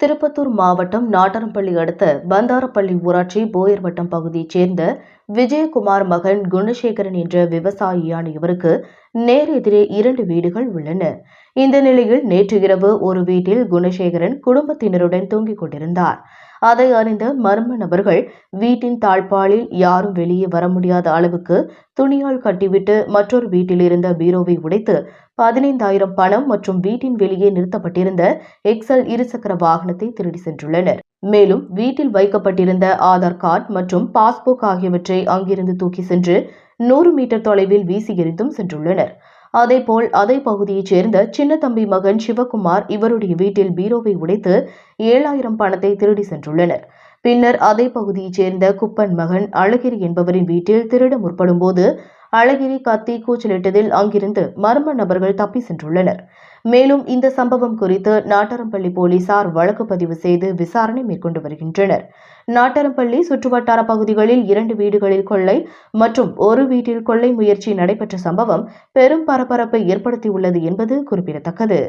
திருப்பத்தூர் மாவட்டம் நாட்டரம்பள்ளி அடுத்த பந்தாரப்பள்ளி ஊராட்சி போயர் வட்டம் பகுதியைச் சேர்ந்த விஜயகுமார் மகன் குணசேகரன் என்ற விவசாயியான இவருக்கு நேர் எதிரே 2 வீடுகள் உள்ளன. இந்த நிலையில் நேற்று இரவு ஒரு வீட்டில் குணசேகரன் குடும்பத்தினருடன் தூங்கிக் கொண்டிருந்தார். அதை அறிந்த மர்ம நபர்கள் வீட்டின் தாழ்பாலில் யாரும் வெளியே வர முடியாத அளவுக்கு துணியால் கட்டிவிட்டு மற்றொரு வீட்டில் இருந்த பீரோவை உடைத்து 15,000 பணம் மற்றும் வீட்டின் வெளியே நிறுத்தப்பட்டிருந்த எக்ஸல் இருசக்கர வாகனத்தை திருடி சென்றுள்ளனர். மேலும் வீட்டில் வைக்கப்பட்டிருந்த ஆதார் கார்டு மற்றும் பாஸ்புக் ஆகியவற்றை அங்கிருந்து தூக்கி சென்று 100 மீட்டர் தொலைவில் வீசி எறிந்தும் சென்றுள்ளனர். அதேபோல் அதே பகுதியைச் சேர்ந்த சின்னத்தம்பி மகன் சிவகுமார் இவருடைய வீட்டில் பீரோவை உடைத்து 7,000 பணத்தை திருடி சென்றுள்ளனர். பின்னர் அதே பகுதியைச் சேர்ந்த குப்பன் மகன் அழகிரி என்பவரின் வீட்டில் திருட முற்படும் போது அழகிரி கத்தி கூச்சலிட்டதில் அங்கிருந்து மர்ம நபர்கள் தப்பி சென்றுள்ளனர். மேலும் இந்த சம்பவம் குறித்து நாட்டரம்பள்ளி போலீசார் வழக்கு பதிவு செய்து விசாரணை மேற்கொண்டு வருகின்றனர். நாட்டரம்பள்ளி சுற்றுவட்டார பகுதிகளில் 2 வீடுகளில் கொள்ளை மற்றும் ஒரு வீட்டில் கொள்ளை முயற்சி நடைபெற்ற சம்பவம் பெரும் பரபரப்பை ஏற்படுத்தியுள்ளது என்பது குறிப்பிடத்தக்கது.